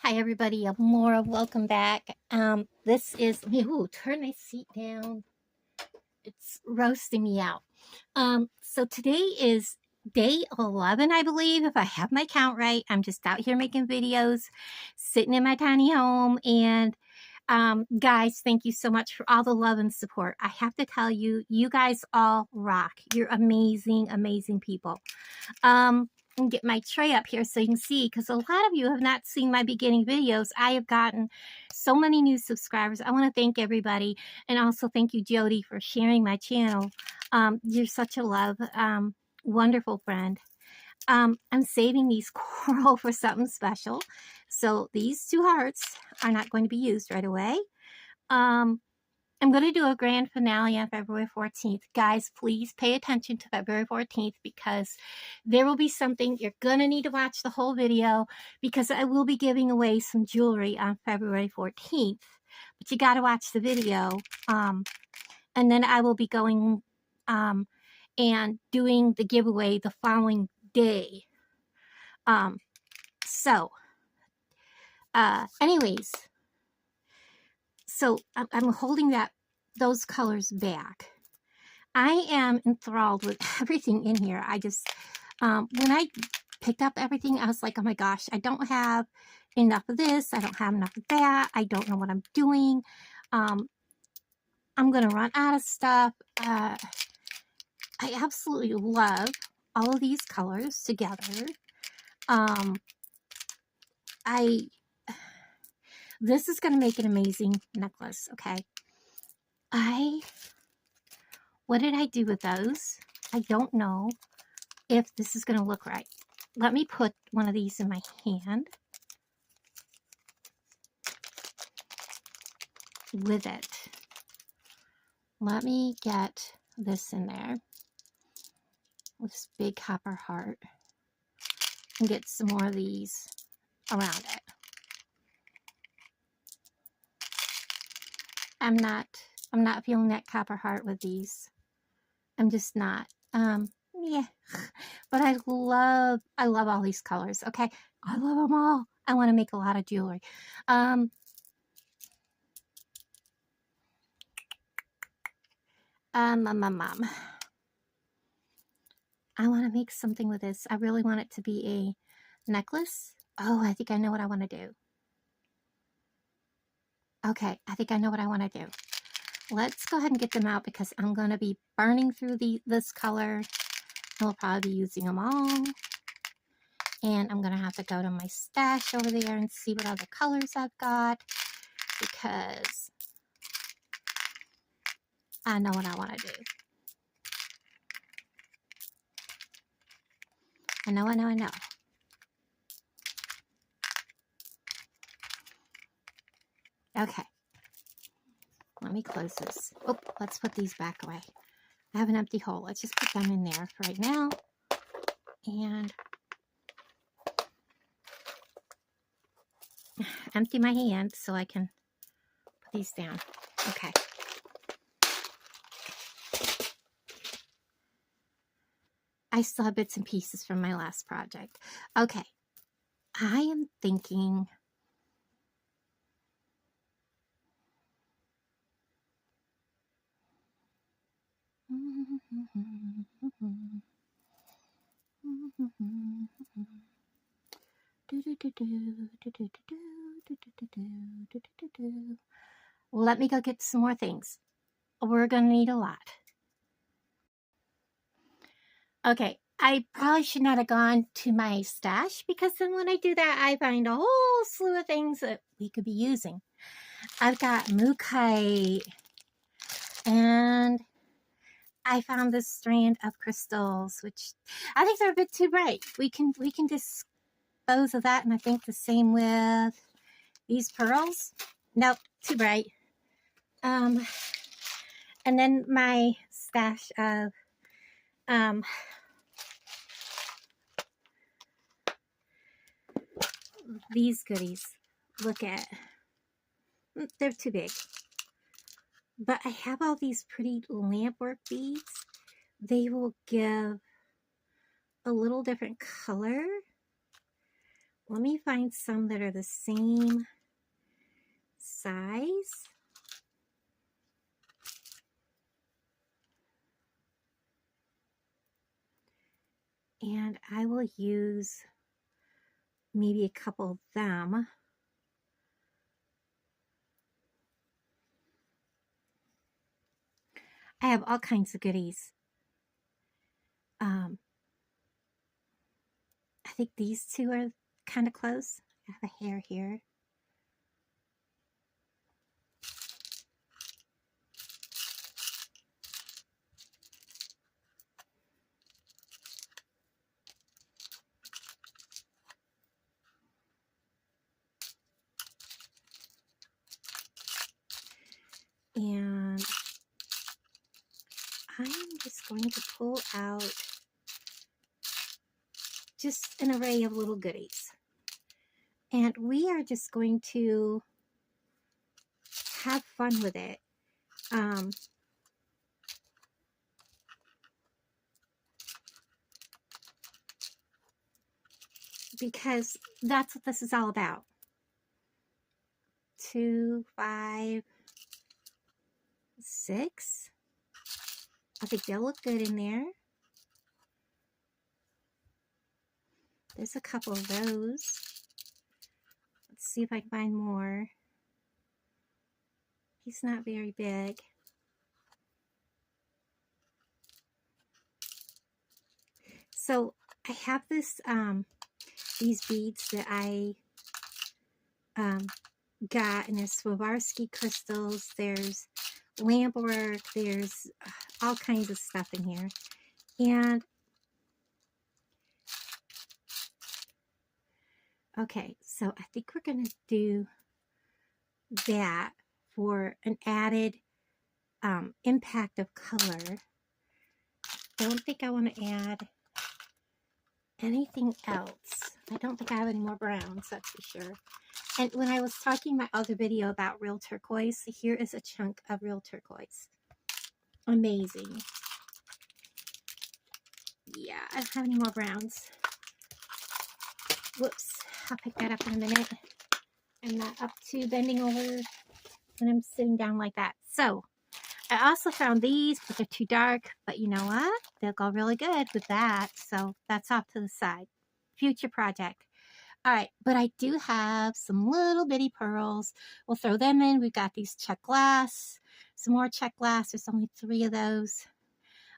Hi everybody, I'm Laura. Welcome back. This is turn my seat down. It's roasting me out. So today is day 11, I believe, if I have my count right. I'm just out here making videos, sitting in my tiny home, and guys, thank you so much for all the love and support. I have to tell you, you guys all rock. You're amazing, amazing people. And get my tray up here so you can see, because a lot of you have not seen my beginning videos. I have gotten so many new subscribers. I want to thank everybody, and also thank you, Jody, for sharing my channel. You're such a love, wonderful friend. I'm saving these coral for something special, so these two hearts are not going to be used right away. I'm going to do a grand finale on February 14th. Guys, please pay attention to February 14th because there will be something. You're going to need to watch the whole video because I will be giving away some jewelry on February 14th. But you got to watch the video. And then I will be going and doing the giveaway the following day. Anyways, so I'm holding those colors back. I am enthralled with everything in here. I just, when I picked up everything, I was like, oh my gosh, I don't have enough of this. I don't have enough of that. I don't know what I'm doing. I'm going to run out of stuff. I absolutely love all of these colors together. This is going to make an amazing necklace, okay? What did I do with those? I don't know if this is going to look right. Let me put one of these in my hand with it. Let me get this in there, this big copper heart, and get some more of these around it. I'm not feeling that copper heart with these. I'm just not. Yeah, but I love all these colors. Okay, I love them all. I want to make a lot of jewelry. I want to make something with this. I really want it to be a necklace. Oh, I think I know what I want to do. Okay, I think I know what I want to do. Let's go ahead and get them out because I'm going to be burning through this color. And we'll probably be using them all. And I'm going to have to go to my stash over there and see what other colors I've got. Because I know what I want to do. I know. Okay. Let me close this. Oh, let's put these back away. I have an empty hole. Let's just put them in there right now. And empty my hand so I can put these down. Okay. I still have bits and pieces from my last project. Okay. I am thinking let me go get some more things. We're going to need a lot. Okay, I probably should not have gone to my stash because then when I do that, I find a whole slew of things that we could be using. I've got mookaite, and I found this strand of crystals, which I think they're a bit too bright. We can dispose of that, and I think the same with these pearls. Nope, too bright. And then my stash of these goodies. Look at, they're too big. But I have all these pretty lampwork beads. They will give a little different color Let me find some that are the same size. And I will use maybe a couple of them. I have all kinds of goodies. I think these two are kind of close. I have a hair here. And I'm just going to pull out just an array of little goodies. And we are just going to have fun with it. Because that's what this is all about. 2, 5, 6. I think they'll look good in there. There's a couple of those. Let's see if I can find more. He's not very big. So I have this these beads that I got, and there's Swarovski crystals, there's lamp work, there's all kinds of stuff in here. And okay, so I think we're gonna do that for an added impact of color. Don't think I want to add anything else. I don't think I have any more browns, that's for sure. And when I was talking in my other video about real turquoise, here is a chunk of real turquoise. Amazing. Yeah, I don't have any more browns. Whoops, I'll pick that up in a minute. I'm not up to bending over when I'm sitting down like that. So, I also found these, but they're too dark. But you know what? They'll go really good with that. So, that's off to the side. Future project. All right, but I do have some little bitty pearls. We'll throw them in. We've got these check glass, some more check glass. There's only 3 of those.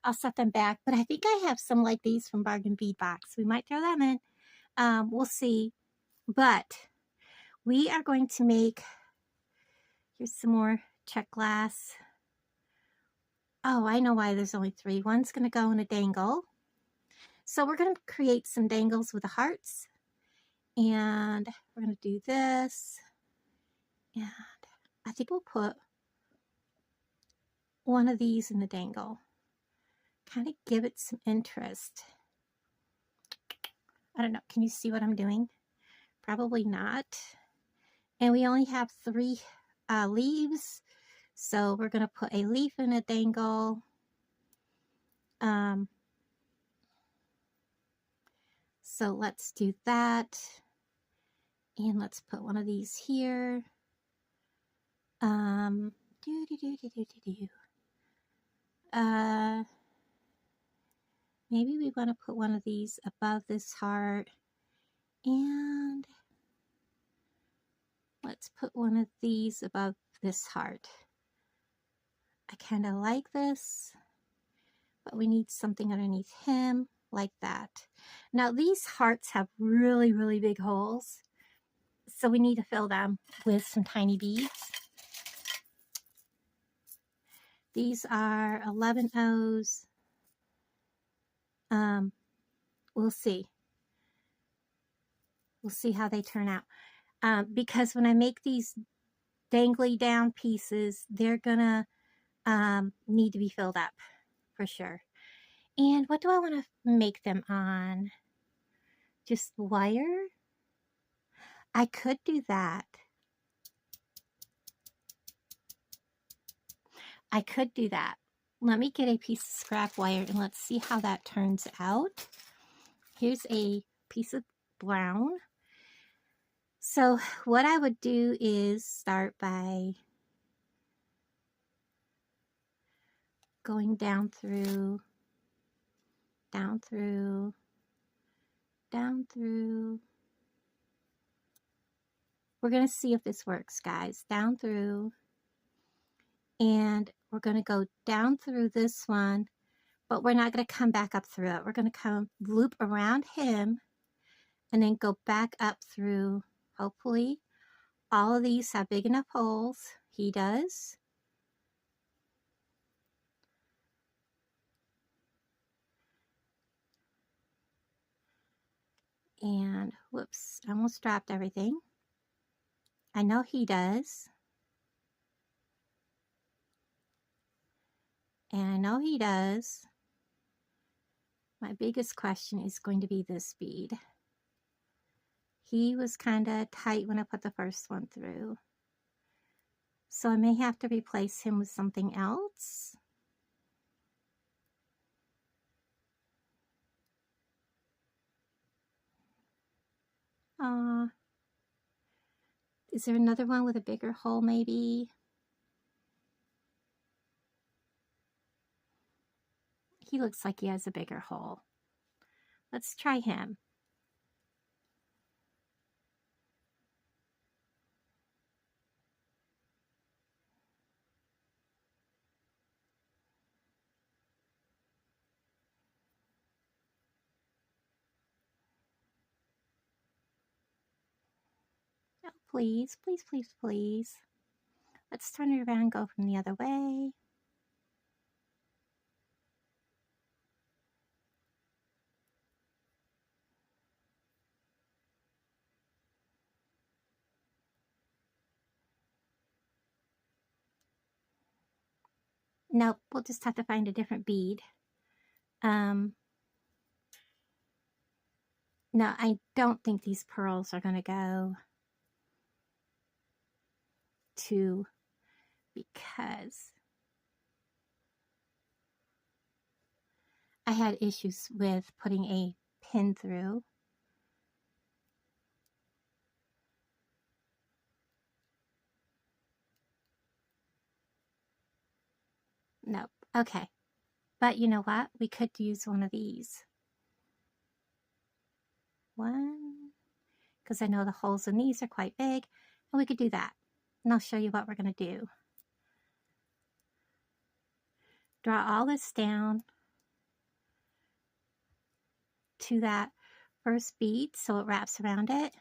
I'll set them back, but I think I have some like these from Bargain Bead Box. We might throw them in. We'll see. But we are going to make, here's some more check glass. Oh, I know why there's only 3. One's going to go in a dangle. So we're going to create some dangles with the hearts. And we're going to do this. And I think we'll put one of these in the dangle. Kind of give it some interest. I don't know. Can you see what I'm doing? Probably not. And we only have 3 leaves. So we're going to put a leaf in a dangle. So let's do that. And let's put one of these here. Maybe we want to put one of these above this heart. And let's put one of these above this heart. I kind of like this, but we need something underneath him like that. Now these hearts have really, really big holes. So we need to fill them with some tiny beads. These are 11 O's. We'll see. We'll see how they turn out. Because when I make these dangly down pieces, they're gonna need to be filled up for sure. And what do I want to make them on? Just wire? I could do that. I could do that. Let me get a piece of scrap wire and let's see how that turns out. Here's a piece of brown. So what I would do is start by going down through, down through, down through. We're going to see if this works, guys. Down through, and we're going to go down through this one, but we're not going to come back up through it. We're going to come loop around him and then go back up through. Hopefully all of these have big enough holes. He does. And whoops, I almost dropped everything. I know he does. And I know he does. My biggest question is going to be this bead. He was kind of tight when I put the first one through. So I may have to replace him with something else. Is there another one with a bigger hole maybe? He looks like he has a bigger hole. Let's try him. Oh, please, please, please, please. Let's turn it around and go from the other way. Nope, we'll just have to find a different bead. No, I don't think these pearls are going to go to, because I had issues with putting a pin through. Nope. Okay. But you know what? We could use one of these. One, because I know the holes in these are quite big, and we could do that. And I'll show you what we're going to do. Draw all this down to that first bead so it wraps around it.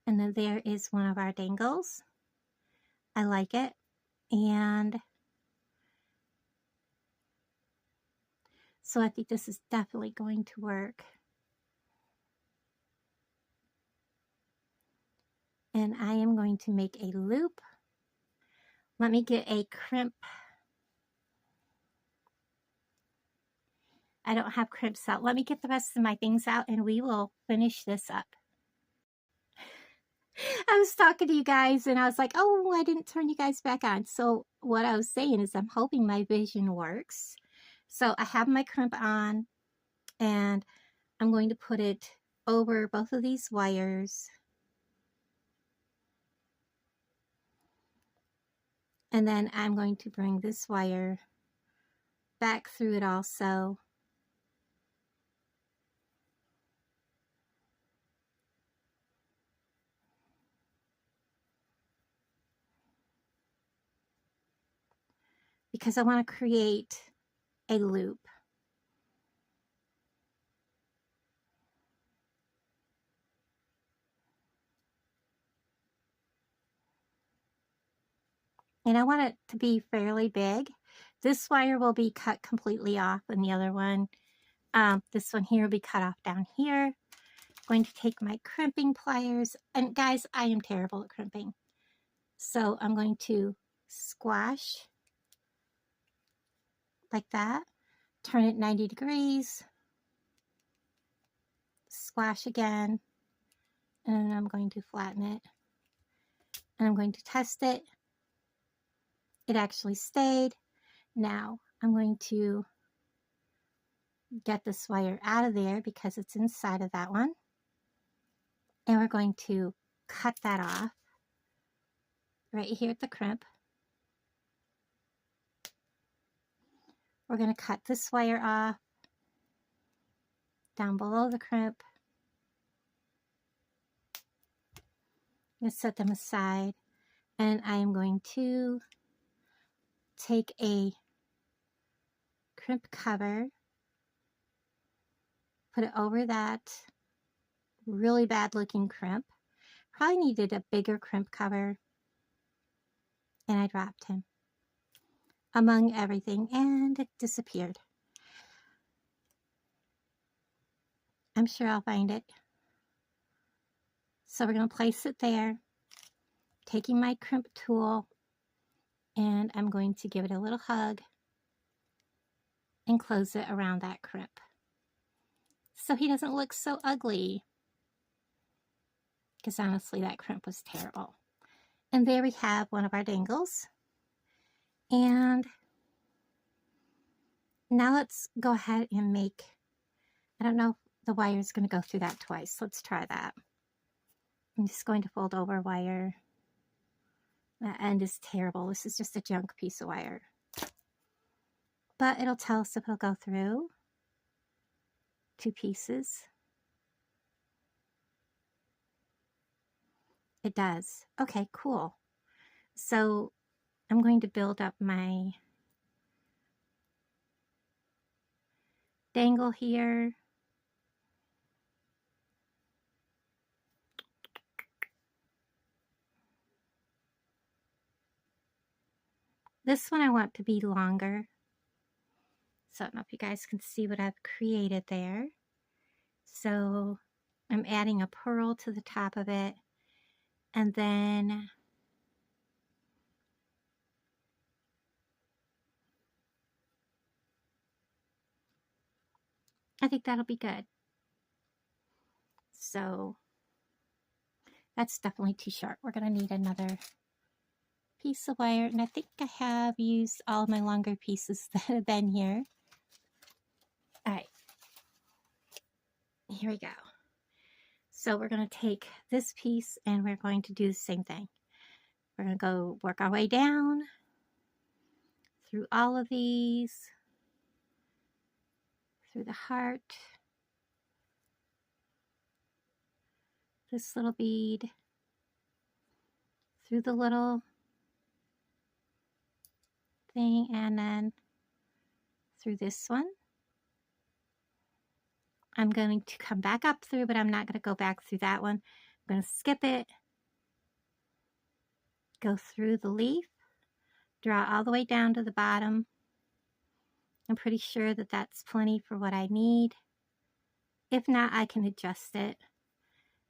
And then there is one of our dangles. I like it. And so I think this is definitely going to work. And I am going to make a loop. Let me get a crimp. I don't have crimps out. Let me get the rest of my things out and we will finish this up. I was talking to you guys and I was like, oh, I didn't turn you guys back on. So what I was saying is I'm hoping my vision works. So I have my crimp on and I'm going to put it over both of these wires. And then I'm going to bring this wire back through it also. Because I want to create a loop. And I want it to be fairly big. This wire will be cut completely off, and the other one, this one here will be cut off down here. I'm going to take my crimping pliers, and guys, I am terrible at crimping. So I'm going to squash like that, turn it 90 degrees, squash again, and then I'm going to flatten it. And I'm going to test it. It actually stayed. Now I'm going to get this wire out of there because it's inside of that one. And we're going to cut that off right here at the crimp. We're going to cut this wire off down below the crimp. I'm going to set them aside, and I am going to take a crimp cover, put it over that really bad looking crimp. Probably needed a bigger crimp cover, and I dropped him among everything, and it disappeared. I'm sure I'll find it. So we're going to place it there, taking my crimp tool, and I'm going to give it a little hug and close it around that crimp so he doesn't look so ugly, because honestly that crimp was terrible. And there we have one of our dangles. And now let's go ahead and make, I don't know if the wire is going to go through that twice. Let's try that. I'm just going to fold over wire. That end is terrible. This is just a junk piece of wire. But it'll tell us if it'll go through. 2 pieces. It does. Okay, cool. So I'm going to build up my dangle here. This one I want to be longer. So I don't know if you guys can see what I've created there. So I'm adding a pearl to the top of it. And then I think that'll be good. So that's definitely too short. We're going to need another piece of wire. And I think I have used all my longer pieces that have been here. All right. Here we go. So we're going to take this piece and we're going to do the same thing. We're going to go work our way down through all of these, through the heart, this little bead, through the little thing, and then through this one. I'm going to come back up through, but I'm not going to go back through that one. I'm going to skip it, go through the leaf, draw all the way down to the bottom. I'm pretty sure that that's plenty for what I need. If not, I can adjust it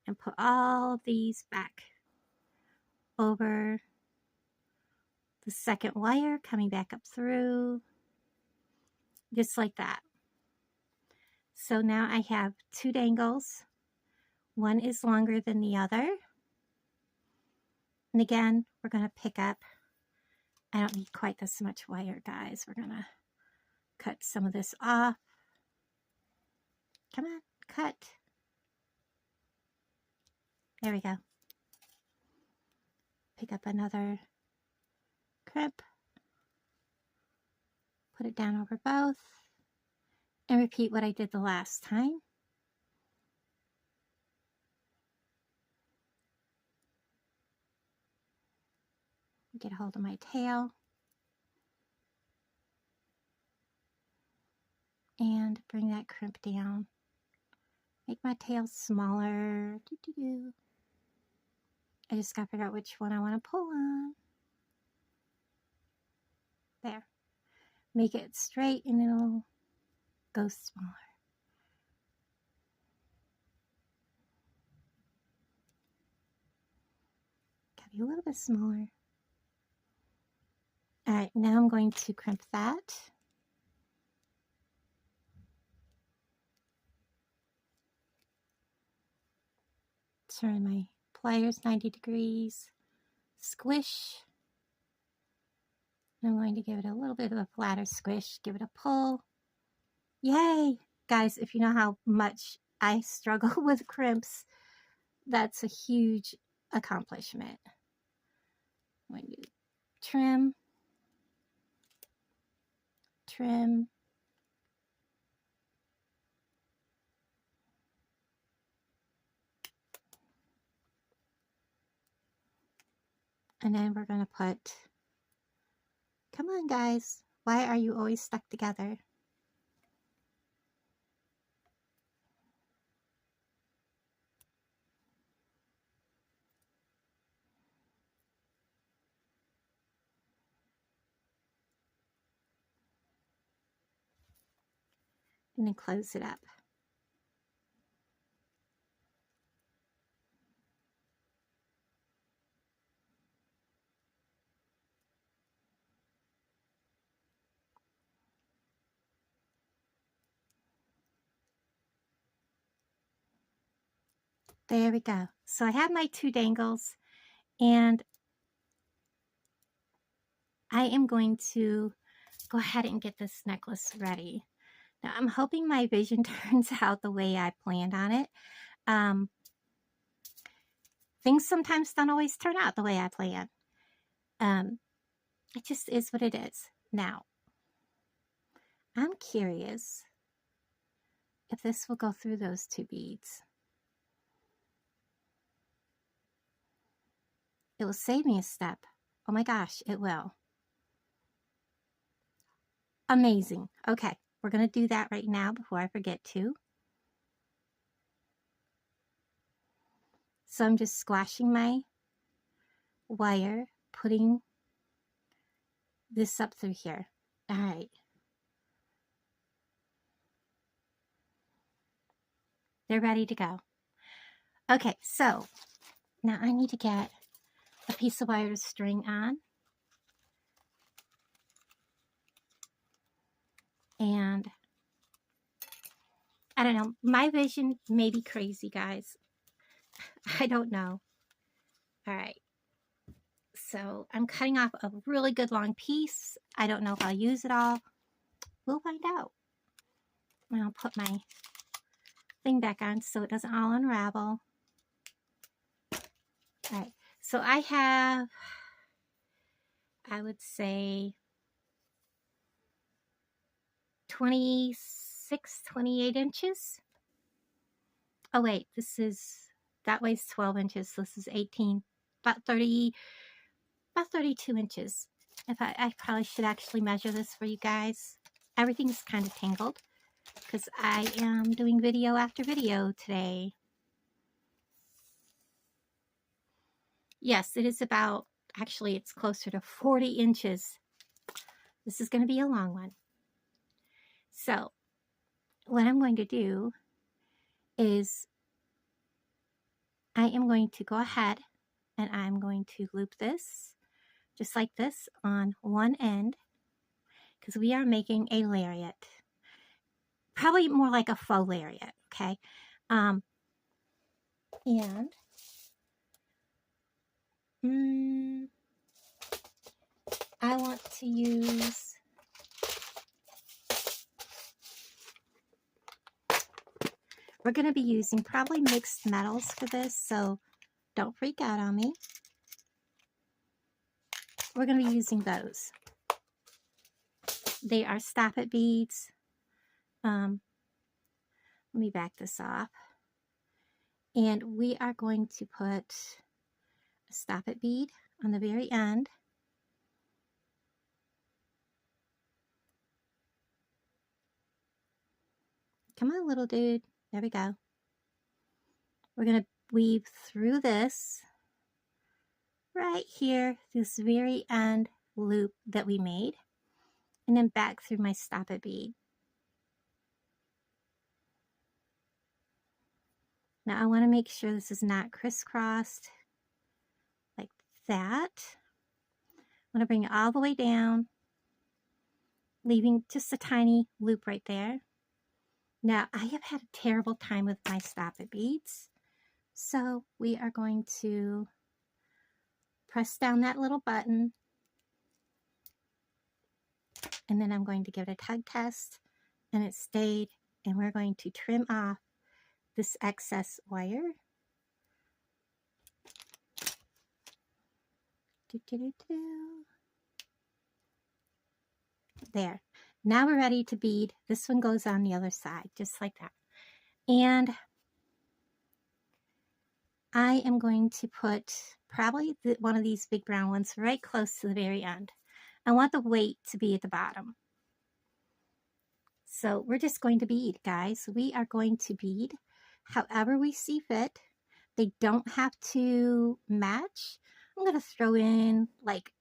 and put all of these back over the second wire, coming back up through, just like that. So now I have 2 dangles. One is longer than the other. And again, we're going to pick up, I don't need quite this much wire, guys. We're going to cut some of this off. Come on, cut. There we go. Pick up another crimp. Put it down over both. And repeat what I did the last time. Get a hold of my tail. And bring that crimp down. Make my tail smaller. I just gotta figure out which one I want to pull on. There. Make it straight and it'll go smaller. Gotta be a little bit smaller. Alright, now I'm going to crimp that. Turn my pliers 90 degrees. Squish. I'm going to give it a little bit of a flatter squish. Give it a pull. Yay! Guys, if you know how much I struggle with crimps, that's a huge accomplishment. I'm going to trim, trim, and then we're going to put, come on guys, why are you always stuck together? And then close it up. There we go. So I have my 2 dangles, and I am going to go ahead and get this necklace ready. Now I'm hoping my vision turns out the way I planned on it. Things sometimes don't always turn out the way I plan. It just is what it is. Now, I'm curious if this will go through those 2 beads. It will save me a step. Oh my gosh, it will. Amazing. Okay, we're going to do that right now before I forget to. So I'm just squashing my wire, putting this up through here. All right. They're ready to go. Okay, so now I need to get a piece of wire to string on. And I don't know, my vision may be crazy, guys. I don't know. All right. So I'm cutting off a really good long piece. I don't know if I'll use it all. We'll find out. And I'll put my thing back on so it doesn't all unravel. All right. So I have, I would say 26, 28 inches. Oh wait, this is, that weighs 12 inches. So this is 18, about 30, about 32 inches. If I probably should actually measure this for you guys. Everything's kind of tangled because I am doing video after video today. Yes, it is about, actually it's closer to 40 inches. This is going to be a long one. So what I'm going to do is I am going to go ahead and I'm going to loop this just like this on one end because we are making a lariat. Probably more like a faux lariat, okay? And I want to use we're going to be using probably mixed metals for this, so don't freak out on me. We're going to be using those. They are stop-it beads. Let me back this off. And we are going to put a stop-it bead on the very end. Come on, little dude. There we go. We're going to weave through this right here, this very end loop that we made, and then back through my stop-it bead. Now I want to make sure this is not crisscrossed like that. I'm going to bring it all the way down, leaving just a tiny loop right there. Now I have had a terrible time with my stop-it beads, so we are going to press down that little button, and then I'm going to give it a tug test, and it stayed, and we're going to trim off this excess wire. There. Now we're ready to bead. This one goes on the other side, just like that. And I am going to put probably one of these big brown ones right close to the very end. I want the weight to be at the bottom. So we're just going to bead, guys. We are going to bead however we see fit. They don't have to match. I'm going to throw in like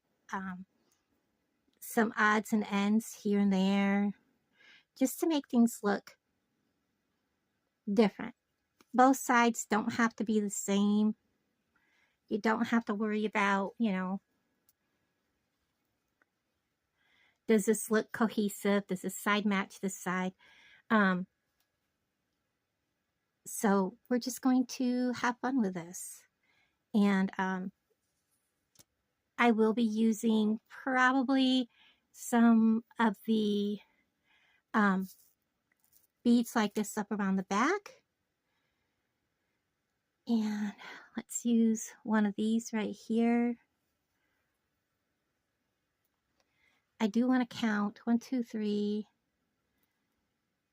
some odds and ends here and there just to make things look different. Both sides don't have to be the same. You don't have to worry about, you know, does this look cohesive? Does this side match this side? So we're just going to have fun with this. And I will be using probably some of the beads like this up around the back. And let's use one of these right here. I do want to count 1, 2, 3,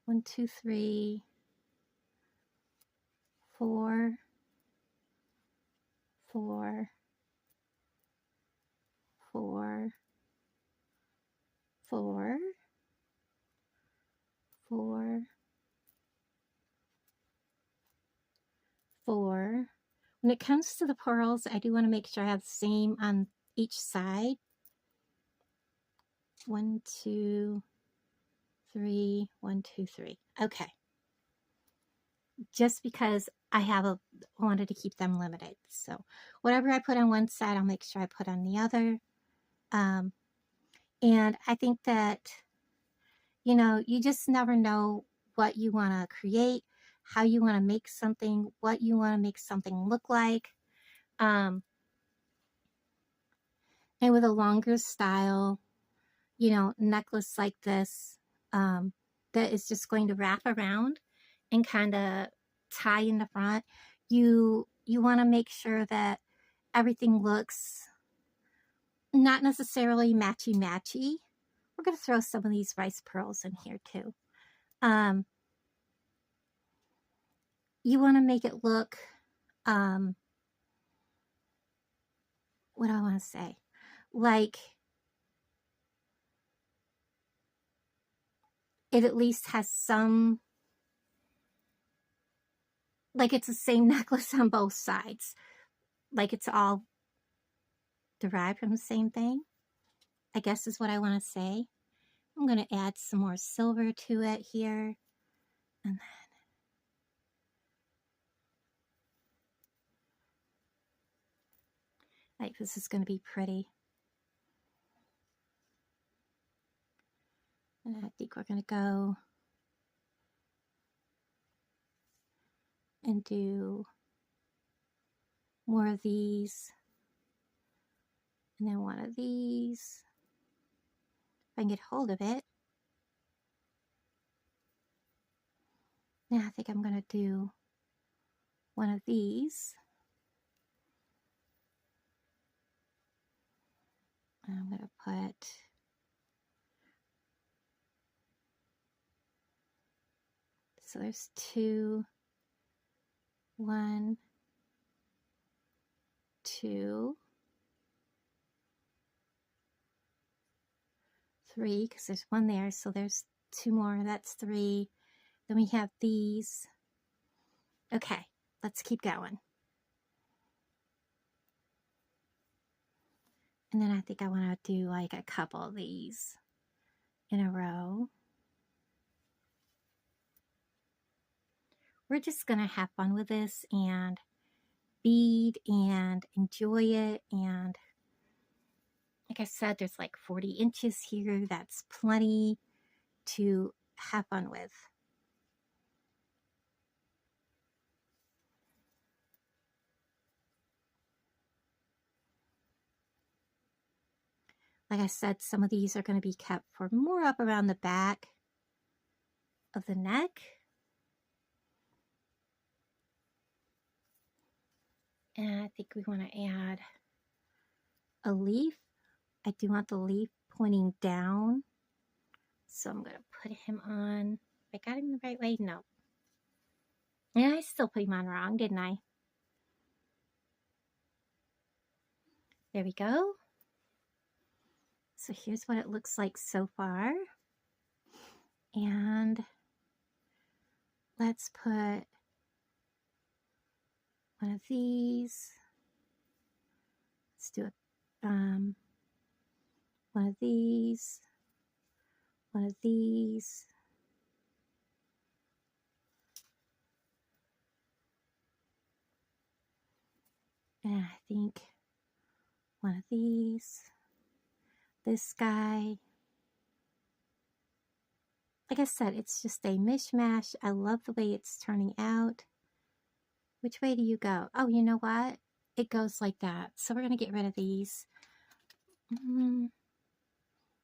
1, 2, 3, 4, 4, 4, 4, 4, 4. When it comes to the pearls, I do want to make sure I have the same on each side. 1, 2, 3, 1, 2, 3. Okay. Just because I wanted to keep them limited. So whatever I put on one side, I'll make sure I put on the other. And I think that, you know, you just never know what you want to create, how you want to make something, what you want to make something look like. And with a longer style, you know, necklace like this, that is just going to wrap around and kind of tie in the front, you want to make sure that everything looks not necessarily matchy-matchy. We're going to throw some of these rice pearls in here too. You want to make it look, what do I want to say? Like it at least has some, like it's the same necklace on both sides. Like it's all derived from the same thing, I guess is what I want to say. I'm going to add some more silver to it here. And then like this is going to be pretty. And I think we're going to go and do more of these. And then one of these. If I can get hold of it. Now I think I'm going to do one of these. And I'm going to put so there's 2, 1, 2, 3, because there's one there, so there's 2 more. That's 3. Then we have these. Okay, let's keep going. And then I think I want to do like a couple of these in a row. We're just going to have fun with this and bead and enjoy it. And like I said, there's like 40 inches here. That's plenty to have fun with. Like I said, some of these are going to be kept for more up around the back of the neck. And I think we want to add a leaf. I do want the leaf pointing down. So I'm going to put him on. I got him the right way? No. Yeah, I still put him on wrong, didn't I? There we go. So here's what it looks like so far. And let's put one of these. Let's do one of these. One of these. And I think one of these. This guy. Like I said, it's just a mishmash. I love the way it's turning out. Which way do you go? Oh, you know what? It goes like that. So we're going to get rid of these. Do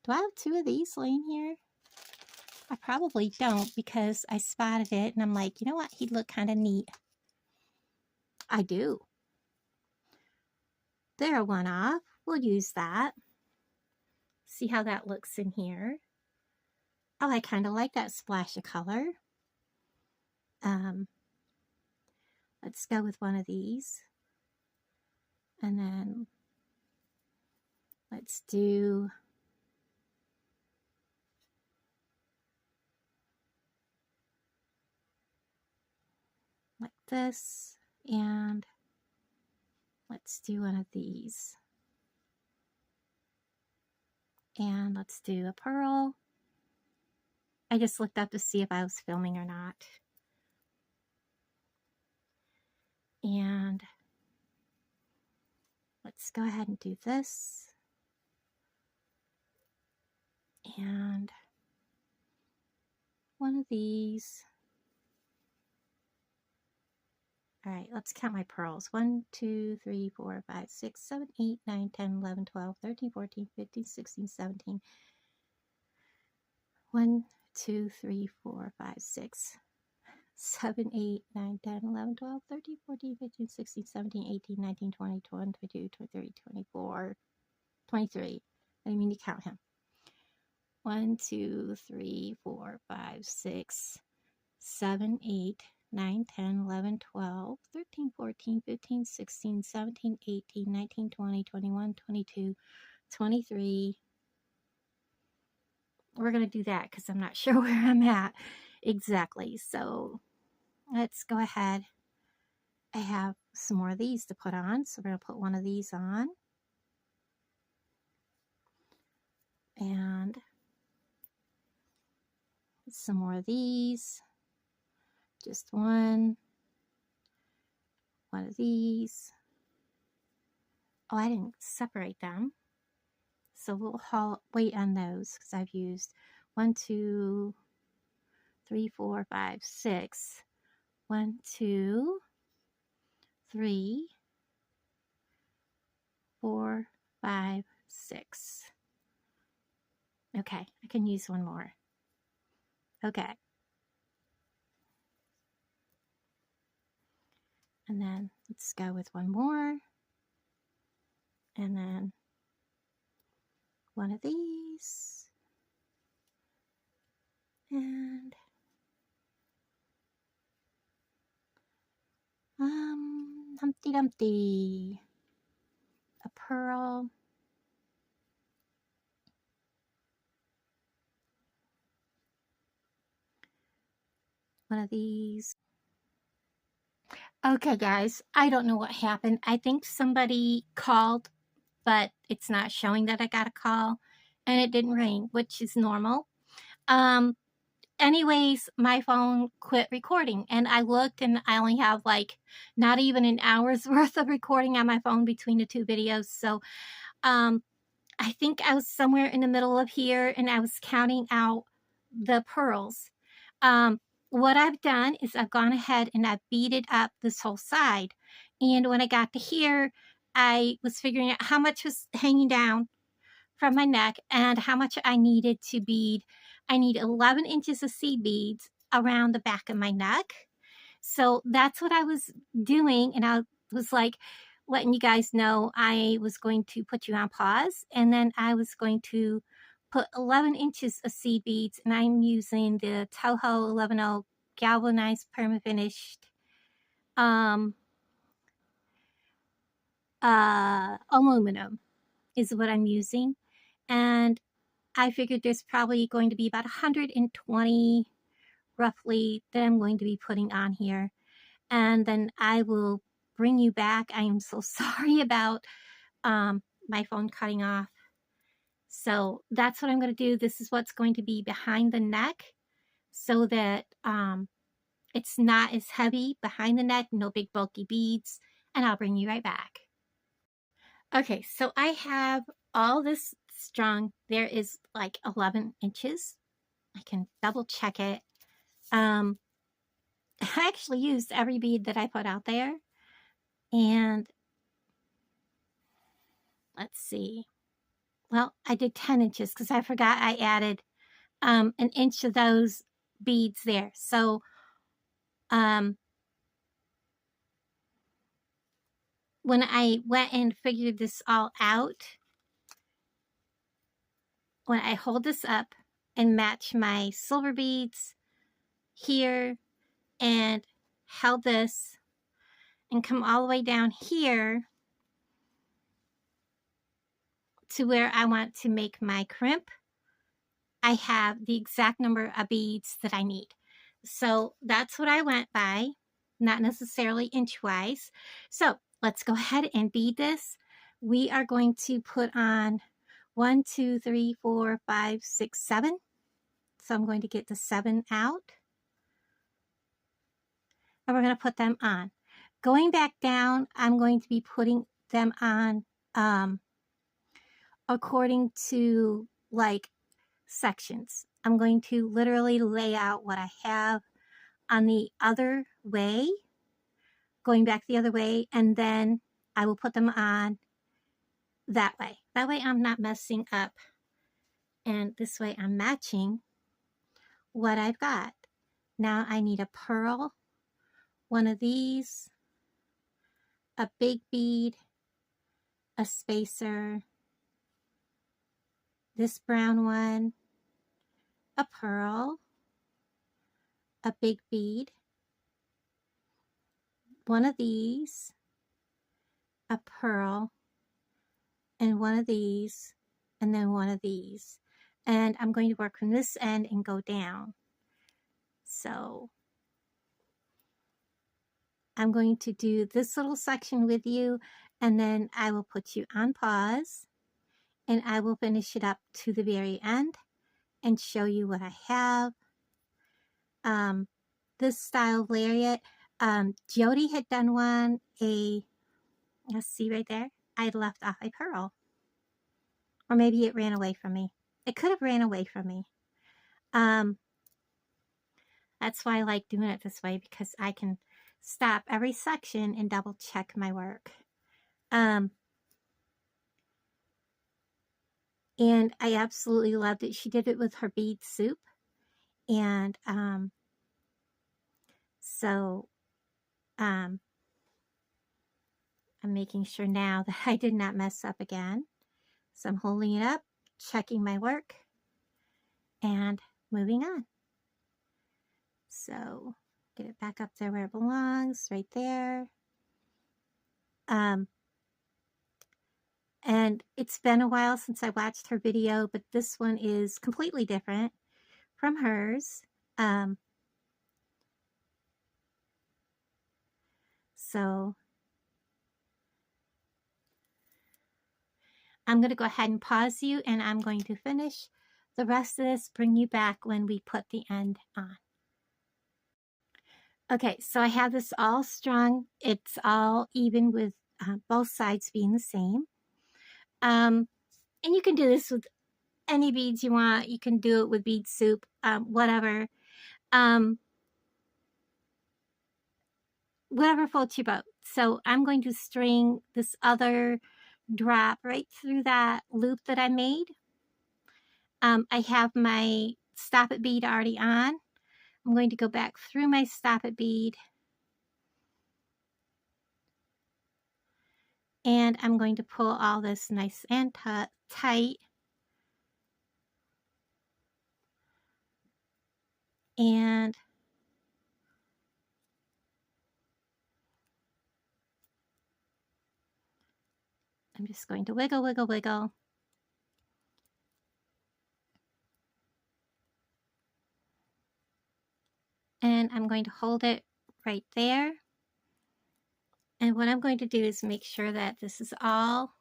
I have two of these laying here? I probably don't because I spotted it and I'm like, you know what? He'd look kind of neat. I do. They're one off. We'll use that. See how that looks in here. Oh, I kind of like that splash of color. Let's go with one of these. And then let's do like this. And let's do one of these. And let's do a pearl. I just looked up to see if I was filming or not. And let's go ahead and do this. And one of these. All right, let's count my pearls. 1, 2, 3, 4, 5, 6, 7, 8, 9, 10, 11, 12, 13, 14, 15, 16, 17. 1, 2, 3, 4, 5, 6, 7, 8, 9, 10, 11, 12, 13, 14, 15, 16, 17, 18, 19, 20, 21, 22, 23, 24, 23. I didn't mean to count him. 1, 2, 3, 4, 5, 6, 7, 8, 9, 10, 11, 12, 13, 14, 15, 16, 17, 18, 19, 20, 21, 22, 23. We're going to do that because I'm not sure where I'm at exactly. So let's go ahead. I have some more of these to put on. So we're going to put one of these on. And some more of these. Just one of these. Oh, I didn't separate them. So we'll wait on those because I've used 1, 2, 3, 4, 5, 6. 1, 2, 3, 4, 5, 6. Okay, I can use one more. Okay. And then let's go with one more. And then one of these. And Humpty Dumpty. A pearl. One of these. Okay, guys, I don't know what happened. I think somebody called, but it's not showing that I got a call, and it didn't ring, which is normal. Anyways, my phone quit recording, and I looked, and I only have like not even an hour's worth of recording on my phone between the two videos. So, I think I was somewhere in the middle of here, and I was counting out the pearls. What I've done is I've gone ahead and I've beaded up this whole side. And when I got to here, I was figuring out how much was hanging down from my neck and how much I needed to bead. I need 11 inches of seed beads around the back of my neck. So that's what I was doing. And I was like, letting you guys know I was going to put you on pause, and then I was going to put 11 inches of seed beads, and I'm using the Toho 11 galvanized permafinished aluminum is what I'm using. And I figured there's probably going to be about 120 roughly that I'm going to be putting on here. And then I will bring you back. I am so sorry about my phone cutting off. So that's what I'm going to do. This is what's going to be behind the neck so that it's not as heavy behind the neck, no big bulky beads, and I'll bring you right back. Okay, so I have all this strung. There is like 11 inches. I can double check it. I actually used every bead that I put out there. And let's see. Well, I did 10 inches because I forgot I added an inch of those beads there. So when I went and figured this all out, when I hold this up and match my silver beads here and held this and come all the way down here to where I want to make my crimp, I have the exact number of beads that I need. So that's what I went by, not necessarily inch-wise. So let's go ahead and bead this. We are going to put on 1, 2, 3, 4, 5, 6, 7. So I'm going to get the 7 out. And we're going to put them on. Going back down, I'm going to be putting them on according to like sections. I'm going to literally lay out what I have on the other way, going back the other way, and then I will put them on that way. That way I'm not messing up, and this way I'm matching what I've got. Now I need a pearl, one of these, a big bead, a spacer, this brown one, a pearl, a big bead, one of these, a pearl, and one of these, and then one of these. And I'm going to work from this end and go down. So I'm going to do this little section with you, and then I will put you on pause, and I will finish it up to the very end and show you what I have. This style of lariat, Jody had done one, let's see right there, I had left off a pearl. Or maybe it ran away from me. It could have ran away from me. That's why I like doing it this way, because I can stop every section and double check my work. And I absolutely loved it. She did it with her bead soup. And so I'm making sure now that I did not mess up again. So I'm holding it up, checking my work, and moving on. So get it back up there where it belongs, right there. And it's been a while since I watched her video, but this one is completely different from hers. So I'm going to go ahead and pause you, and I'm going to finish the rest of this, bring you back when we put the end on. Okay, so I have this all strung. It's all even with both sides being the same. And you can do this with any beads you want. You can do it with bead soup, whatever. Whatever floats your boat. So I'm going to string this other drop right through that loop that I made. I have my stop it bead already on. I'm going to go back through my stop it bead And I'm going to pull all this nice and tight. And I'm just going to wiggle, wiggle, wiggle. And I'm going to hold it right there. And what I'm going to do is make sure that this is all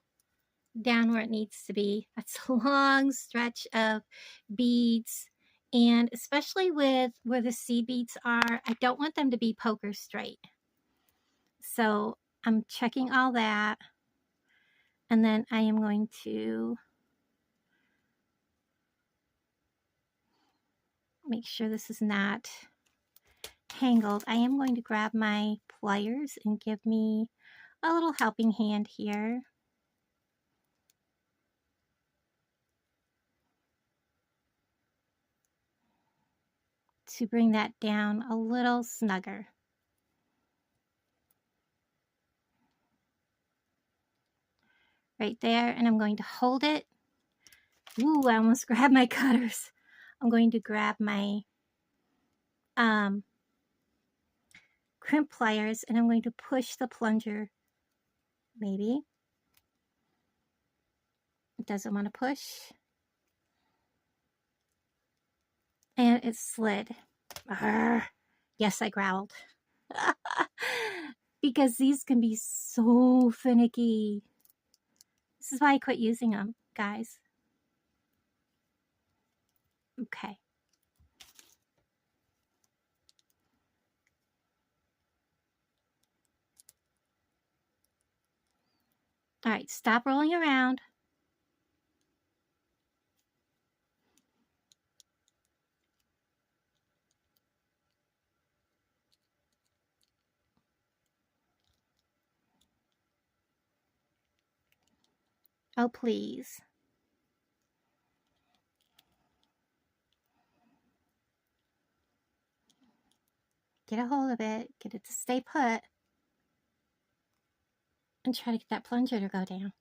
down where it needs to be. That's a long stretch of beads. And especially with where the seed beads are, I don't want them to be poker straight. So I'm checking all that. And then I am going to make sure this is not tangled. I am going to grab my pliers and give me a little helping hand here. To bring that down a little snugger. Right there, and I'm going to hold it. Ooh, I almost grabbed my cutters. I'm going to grab my crimp pliers, and I'm going to push the plunger. Maybe. It doesn't want to push. And it slid. Arrgh. Yes, I growled. Because these can be so finicky. This is why I quit using them, guys. Okay. All right, stop rolling around. Oh, please. Get a hold of it. Get it to stay put. And try to get that plunger to go down.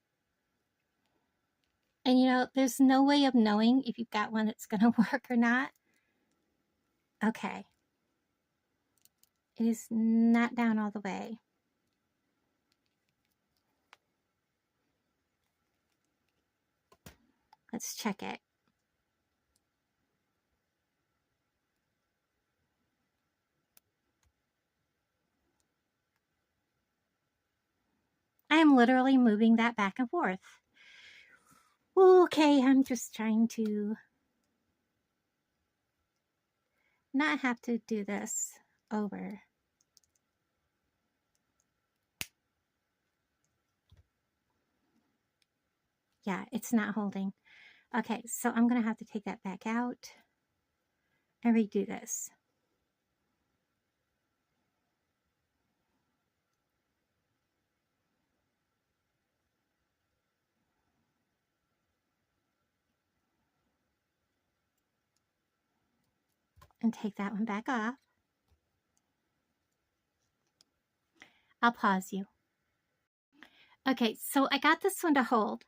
And you know, there's no way of knowing if you've got one that's going to work or not. Okay. It is not down all the way. Let's check it. I am literally moving that back and forth. Okay, I'm just trying to not have to do this over. Yeah, it's not holding. Okay, so I'm going to have to take that back out and redo this. And take that one back off. I'll pause you. Okay, so I got this one to hold.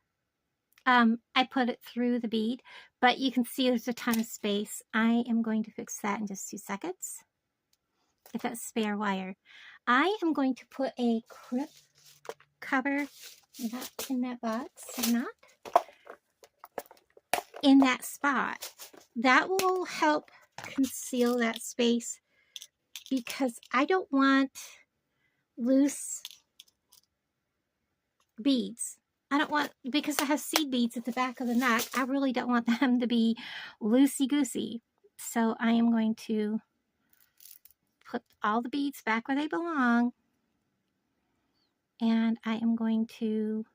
I put it through the bead, but you can see there's a ton of space. I am going to fix that in just 2 seconds. Get that spare wire. I am going to put a crimp cover, not in that box, or not, in that spot. That will help conceal that space because I don't want loose beads. I don't want, because I have seed beads at the back of the neck, I really don't want them to be loosey-goosey. So I am going to put all the beads back where they belong. And I am going to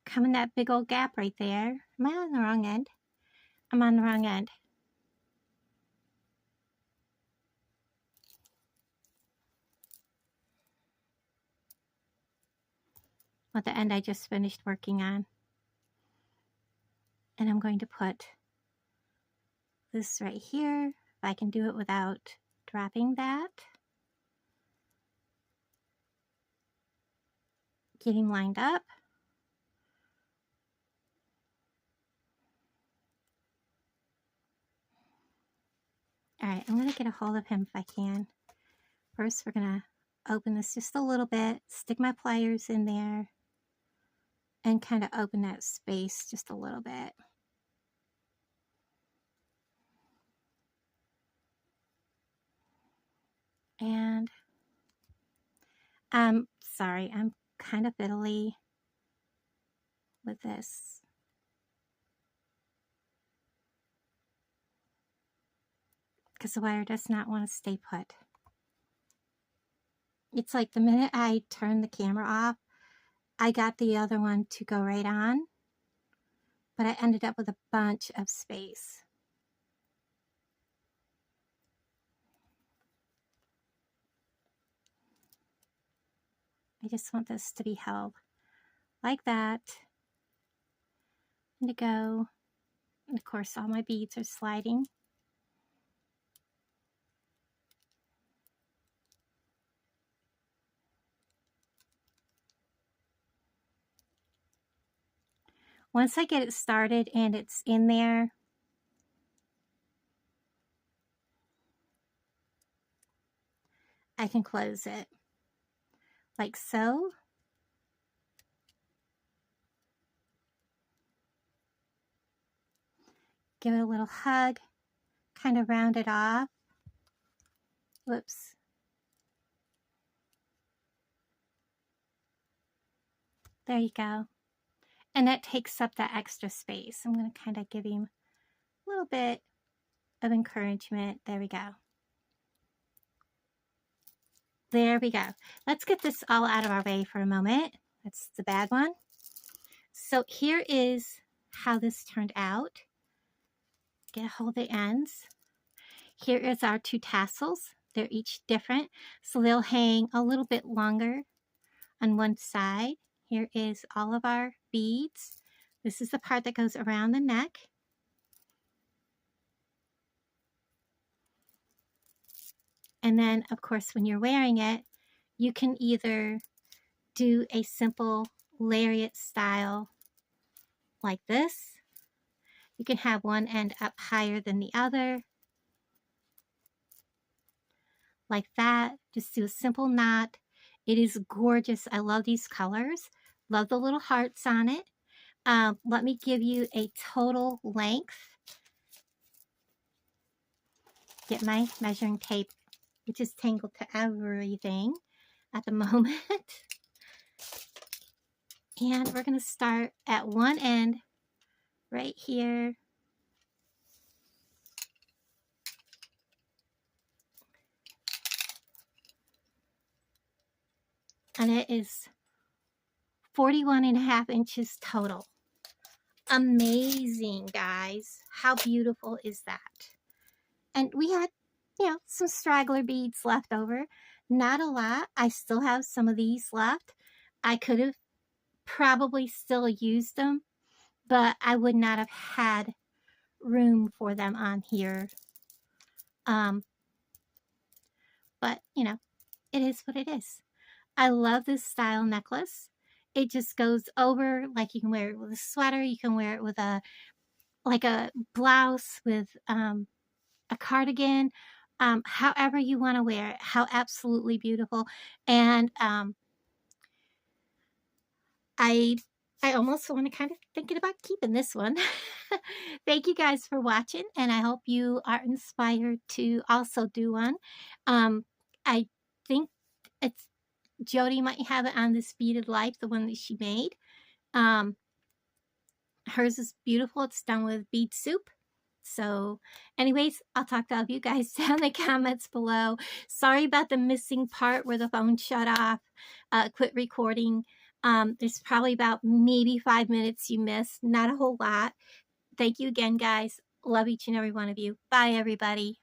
come in that big old gap right there. Am I on the wrong end? I'm on the wrong end. At the end I just finished working on. And I'm going to put this right here. If I can do it without dropping that. getting lined up. All right, I'm going to get a hold of him if I can. First, we're going to open this just a little bit, stick my pliers in there, and kind of open that space just a little bit. And I'm sorry, I'm kind of fiddly with this. Because the wire does not want to stay put. It's like the minute I turned the camera off, I got the other one to go right on, but I ended up with a bunch of space. I just want this to be held like that and to go. And of course, all my beads are sliding. Once I get it started and it's in there, I can close it like so. Give it a little hug, kind of round it off. Whoops. There you go. And that takes up that extra space. I'm going to kind of give him a little bit of encouragement. There we go. There we go. Let's get this all out of our way for a moment. That's the bad one. So here is how this turned out. Get a hold of the ends. Here is our two tassels. They're each different, so they'll hang a little bit longer on one side. Here is all of our beads. This is the part that goes around the neck. And then, of course, when you're wearing it, you can either do a simple lariat style like this. You can have one end up higher than the other, like that. Just do a simple knot. It is gorgeous. I love these colors. Love the little hearts on it. Let me give you a total length. Get my measuring tape, which is tangled to everything at the moment. And we're going to start at one end right here. And it is 41.5 inches total. Amazing, guys. How beautiful is that? And we had, some straggler beads left over. Not a lot. I still have some of these left. I could have probably still used them, but I would not have had room for them on here. But, it is what it is. I love this style necklace. It just goes over, like you can wear it with a sweater. You can wear it with a blouse with a cardigan. However you want to wear it. How absolutely beautiful. And I almost want to kind of thinking about keeping this one. Thank you guys for watching, and I hope you are inspired to also do one. I think it's Jody might have it on this Beaded Life, the one that she made. Hers is beautiful. It's done with bead soup. So anyways, I'll talk to all of you guys down in the comments below. Sorry about the missing part where the phone shut off, quit recording. There's probably about maybe 5 minutes you missed. Not a whole lot. Thank you again, guys. Love each and every one of you. Bye, everybody.